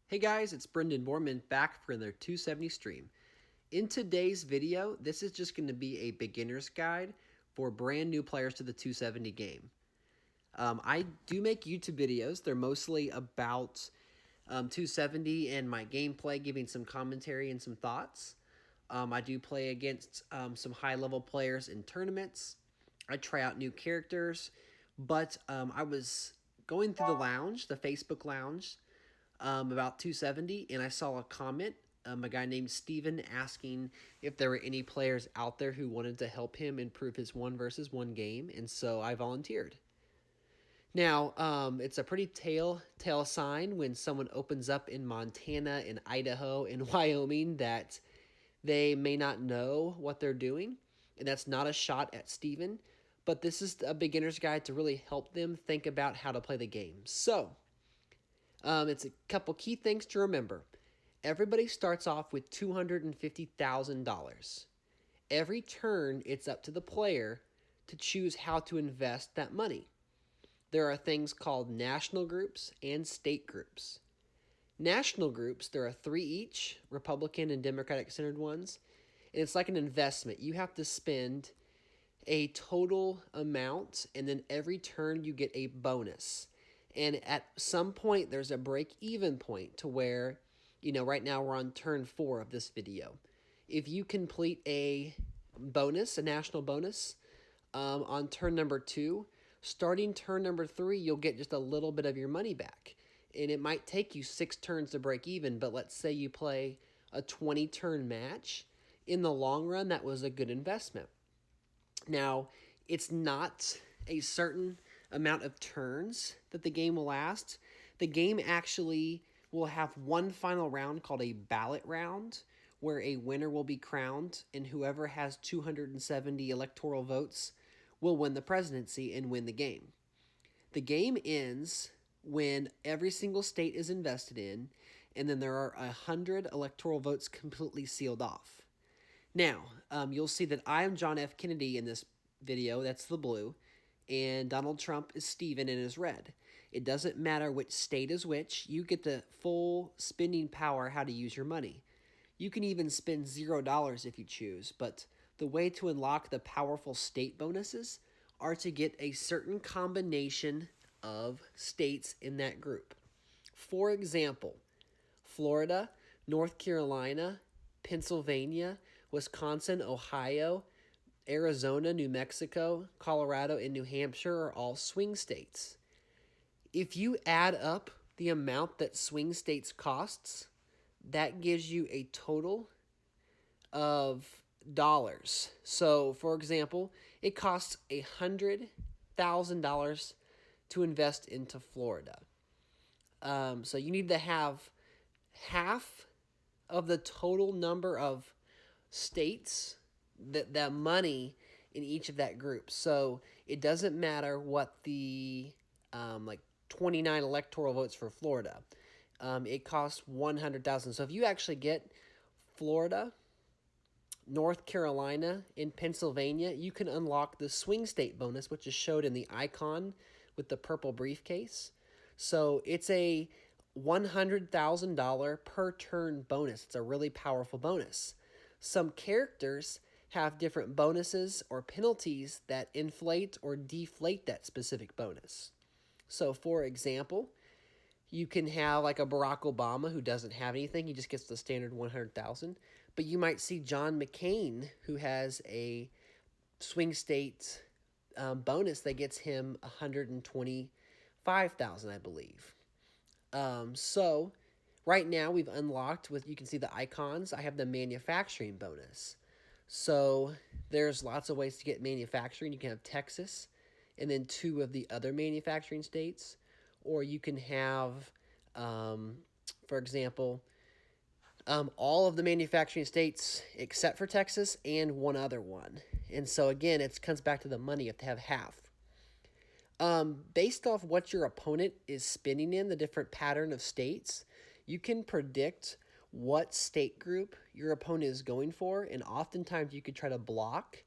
Hey guys, it's Brendan Borman back for another 270 stream. In today's video, this is just going to be a beginner's guide for brand new players to the 270 game. I do make YouTube videos. They're mostly about 270 and my gameplay, giving some commentary and some thoughts. I do play against some high-level players in tournaments. I try out new characters, but I was going through the lounge, the Facebook lounge, about 270, and I saw a comment, a guy named Steven asking if there were any players out there who wanted to help him improve his 1 versus 1 game, and so I volunteered. Now, it's a pretty telltale sign when someone opens up in Montana and Idaho and Wyoming that they may not know what they're doing, and that's not a shot at Steven, but this is a beginner's guide to really help them think about how to play the game. So, it's a couple key things to remember. Everybody starts off with $250,000. Every turn, it's up to the player to choose how to invest that money. There are things called national groups and state groups. National groups, there are 3 each, Republican and Democratic centered ones, and it's like an investment. You have to spend a total amount, and then every turn you get a bonus. And at some point, there's a break-even point to where, right now we're on turn 4 of this video. If you complete a bonus, a national bonus, on turn number 2, starting turn number 3, you'll get just a little bit of your money back. And it might take you 6 turns to break even, but let's say you play a 20-turn match. In the long run, that was a good investment. Now, it's not a certain amount of turns that the game will last. The game actually will have one final round called a Ballot Round, where a winner will be crowned, and whoever has 270 electoral votes will win the presidency and win the game. The game ends when every single state is invested in, and then there are 100 electoral votes completely sealed off. Now, you'll see that I am John F. Kennedy in this video, that's the blue, and Donald Trump is Steven and is red. It doesn't matter which state is which, you get the full spending power how to use your money. You can even spend $0 if you choose, but the way to unlock the powerful state bonuses are to get a certain combination of states in that group. For example, Florida, North Carolina, Pennsylvania, Wisconsin, Ohio, Arizona, New Mexico, Colorado, and New Hampshire are all swing states. If you add up the amount that swing states costs, that gives you a total of dollars. So, for example, it costs $100,000 to invest into Florida. So you need to have half of the total number of states, that money in each of that group. So it doesn't matter what the 29 electoral votes for Florida. It costs 100,000. So if you actually get Florida, North Carolina, and Pennsylvania, you can unlock the swing state bonus, which is showed in the icon with the purple briefcase. So it's a $100,000 per turn bonus. It's a really powerful bonus. Some characters have different bonuses or penalties that inflate or deflate that specific bonus. So, for example, you can have like a Barack Obama who doesn't have anything. He just gets the standard 100,000. But you might see John McCain, who has a swing state bonus that gets him 125,000, I believe. So right now we've unlocked you can see the icons. I have the manufacturing bonus. So there's lots of ways to get manufacturing. You can have Texas and then 2 of the other manufacturing states. Or you can have, for example, all of the manufacturing states except for Texas and 1 other one. And so again, it comes back to the money. You have to have half. Based off what your opponent is spending in, the different pattern of states, you can predict what state group your opponent is going for, and oftentimes you could try to block,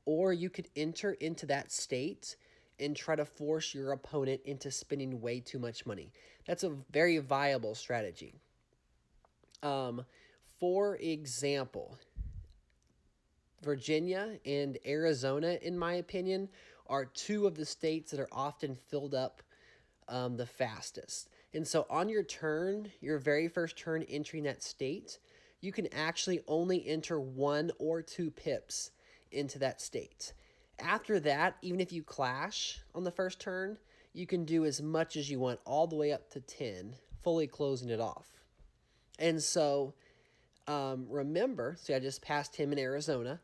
or you could enter into that state and try to force your opponent into spending way too much money. That's a very viable strategy. Um, for example, Virginia and Arizona, in my opinion, are two of the states that are often filled up the fastest. And so on your turn, your very first turn entering that state, you can actually only enter 1 or 2 pips into that state. After that, even if you clash on the first turn, you can do as much as you want, all the way up to 10, fully closing it off. And so remember, see, I just passed him in Arizona.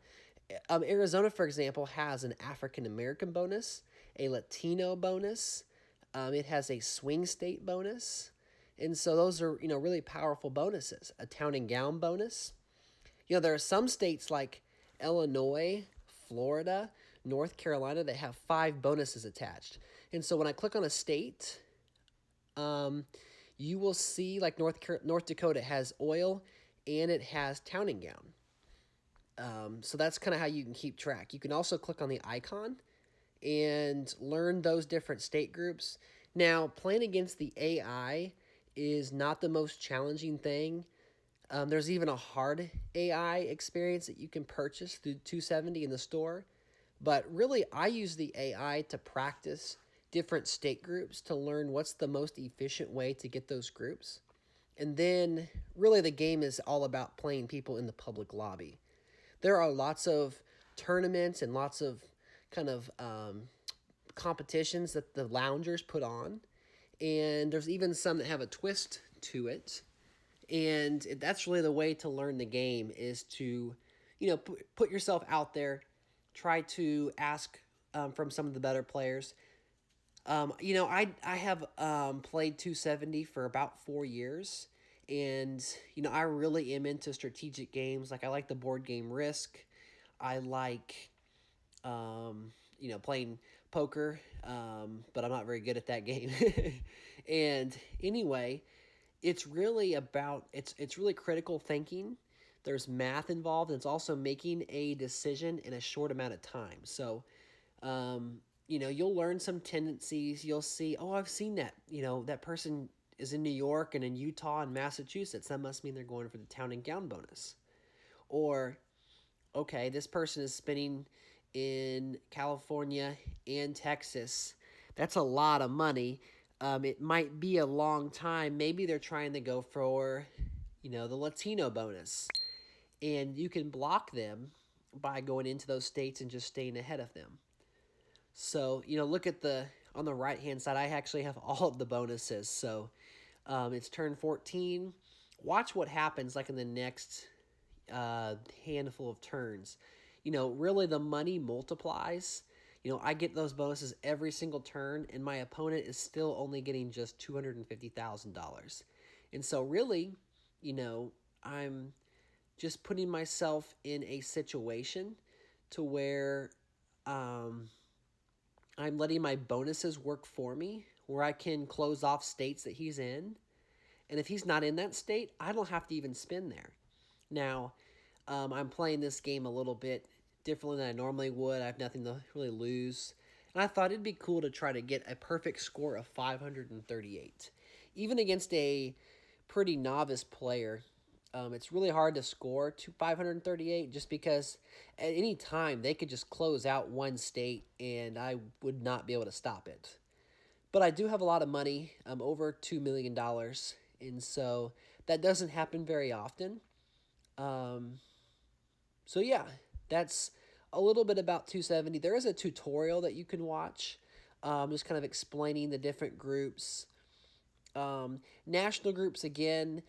Arizona, for example, has an African American bonus, a Latino bonus. It has a swing state bonus. And so those are, really powerful bonuses. A town and gown bonus. There are some states like Illinois, Florida, North Carolina that have 5 bonuses attached. And so when I click on a state, you will see like North Dakota has oil and it has town and gown. So that's kind of how you can keep track. You can also click on the icon and learn those different state groups. Now, playing against the AI is not the most challenging thing. There's even a hard AI experience that you can purchase through 270 in the store. But really, I use the AI to practice different state groups to learn what's the most efficient way to get those groups. And then, really, the game is all about playing people in the public lobby. There are lots of tournaments and lots of kind of competitions that the loungers put on. And there's even some that have a twist to it. And that's really the way to learn the game, is to, put yourself out there, try to ask from some of the better players. I have played 270 for about 4 years. And, I really am into strategic games. Like, I like the board game Risk. I like, playing poker, but I'm not very good at that game. And anyway, it's really it's really critical thinking. There's math involved, and it's also making a decision in a short amount of time. So, you'll learn some tendencies. You'll see, oh, I've seen that. That person is in New York and in Utah and Massachusetts. That must mean they're going for the town and gown bonus. Or, okay, this person is spending in California and Texas. That's a lot of money. It might be a long time. Maybe they're trying to go for, the Latino bonus. And you can block them by going into those states and just staying ahead of them. So, look at on the right-hand side, I actually have all of the bonuses. So, it's turn 14. Watch what happens like in the next handful of turns. Really the money multiplies. I get those bonuses every single turn, and my opponent is still only getting just $250,000. And so really, I'm just putting myself in a situation to where I'm letting my bonuses work for me, where I can close off states that he's in. And if he's not in that state, I don't have to even spin there. Now, I'm playing this game a little bit differently than I normally would. I have nothing to really lose. And I thought it'd be cool to try to get a perfect score of 538. Even against a pretty novice player, it's really hard to score to 538 just because at any time they could just close out one state and I would not be able to stop it. But I do have a lot of money, over $2 million, and so that doesn't happen very often. So yeah, that's a little bit about 270. There is a tutorial that you can watch, just kind of explaining the different groups. National groups, again,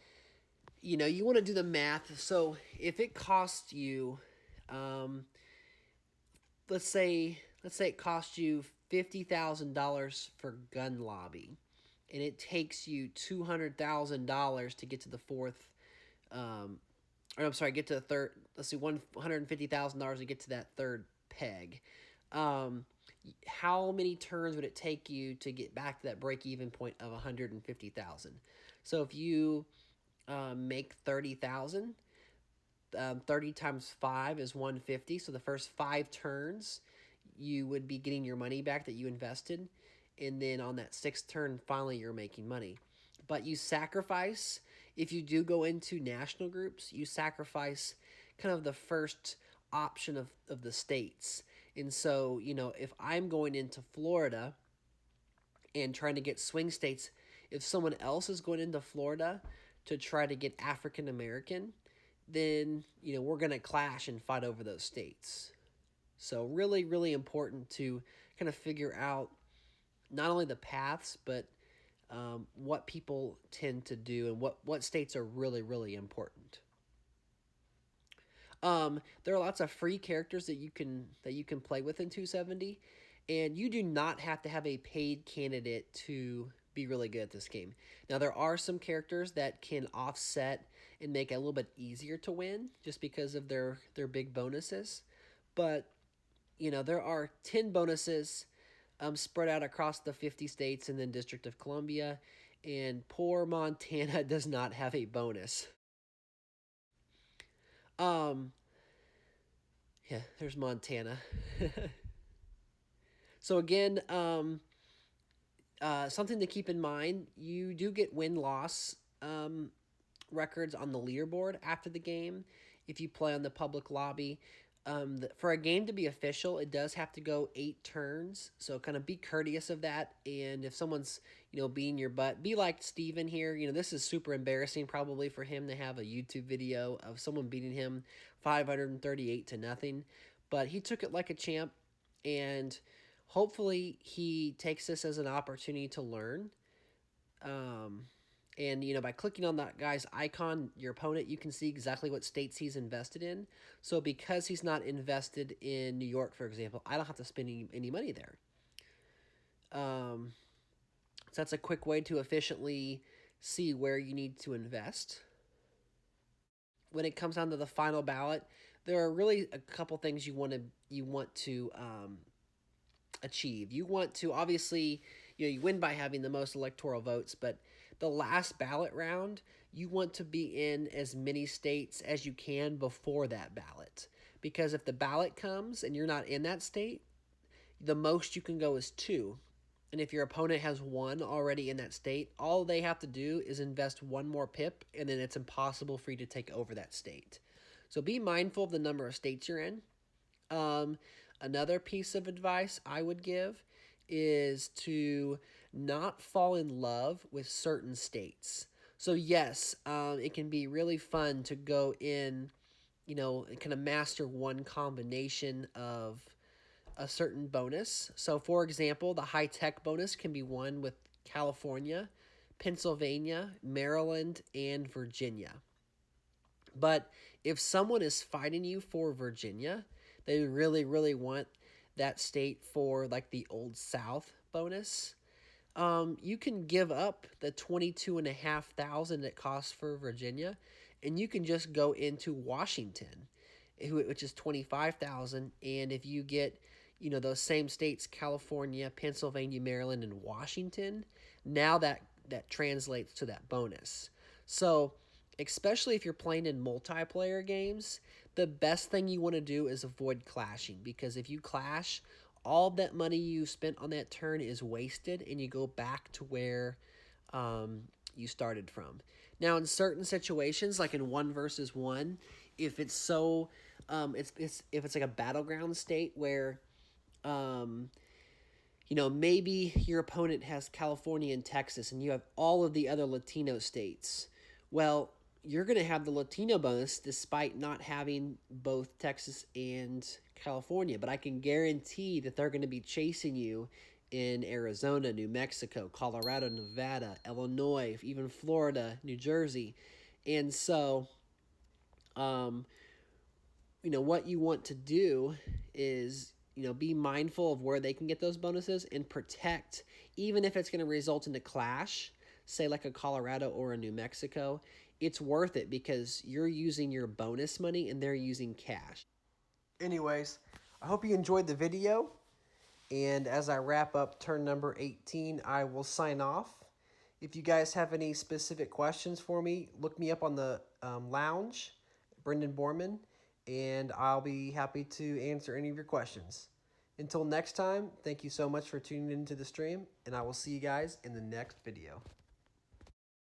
you want to do the math. So if it costs you, let's say it costs you $50,000 for gun lobby, and it takes you $200,000 to get to the fourth, get to the third. Let's see, $150,000 to get to that third peg. How many turns would it take you to get back to that break-even point of 150,000? So if you make 30,000, 30 times 5 is 150. So the first 5 turns, you would be getting your money back that you invested. And then on that 6th turn, finally, you're making money. But you sacrifice If you do go into national groups, you sacrifice kind of the first option of the states. And so, if I'm going into Florida and trying to get swing states, if someone else is going into Florida to try to get African American, then, we're going to clash and fight over those states. So, really, really important to kind of figure out not only the paths, but what people tend to do and what states are really, really important. There are lots of free characters that you can play with in 270, and you do not have to have a paid candidate to be really good at this game. Now there are some characters that can offset and make it a little bit easier to win just because of their big bonuses, but there are 10 bonuses spread out across the 50 states and then District of Columbia, and poor Montana does not have a bonus. Um, yeah, there's Montana. So again, something to keep in mind: you do get win-loss records on the leaderboard after the game if you play on the public lobby. For a game to be official, it does have to go 8 turns. So kind of be courteous of that. And if someone's, beating your butt, be like Steven here. This is super embarrassing probably for him to have a YouTube video of someone beating him 538 to nothing. But he took it like a champ. And hopefully he takes this as an opportunity to learn. And, by clicking on that guy's icon, your opponent, you can see exactly what states he's invested in. So because he's not invested in New York, for example, I don't have to spend any money there. So that's a quick way to efficiently see where you need to invest. When it comes down to the final ballot, there are really a couple things you want to achieve. You want to obviously, you win by having the most electoral votes, but the last ballot round, you want to be in as many states as you can before that ballot. Because if the ballot comes and you're not in that state, the most you can go is 2. And if your opponent has 1 already in that state, all they have to do is invest 1 more pip, and then it's impossible for you to take over that state. So be mindful of the number of states you're in. Another piece of advice I would give is to not fall in love with certain states. So yes, it can be really fun to go in, and kind of master one combination of a certain bonus. So for example, the high tech bonus can be won with California, Pennsylvania, Maryland, and Virginia. But if someone is fighting you for Virginia, they really, really want that state for like the Old South bonus. You can give up the 22,500 it costs for Virginia, and you can just go into Washington, which is 25,000. And if you get, those same states, California, Pennsylvania, Maryland, and Washington, now that translates to that bonus. So, especially if you're playing in multiplayer games, the best thing you want to do is avoid clashing, because if you clash, all that money you spent on that turn is wasted, and you go back to where you started from. Now, in certain situations, like in 1 versus 1, if it's so, if it's like a battleground state where, maybe your opponent has California and Texas, and you have all of the other Latino states. Well, you're going to have the Latino bonus despite not having both Texas and California. But I can guarantee that they're going to be chasing you in Arizona, New Mexico, Colorado, Nevada, Illinois, even Florida, New Jersey. And so, what you want to do is, be mindful of where they can get those bonuses and protect, even if it's going to result in a clash, say like a Colorado or a New Mexico. It's worth it because you're using your bonus money and they're using cash. Anyways, I hope you enjoyed the video. And as I wrap up turn number 18, I will sign off. If you guys have any specific questions for me, look me up on the lounge, Brendan Borman, and I'll be happy to answer any of your questions. Until next time, thank you so much for tuning into the stream, and I will see you guys in the next video.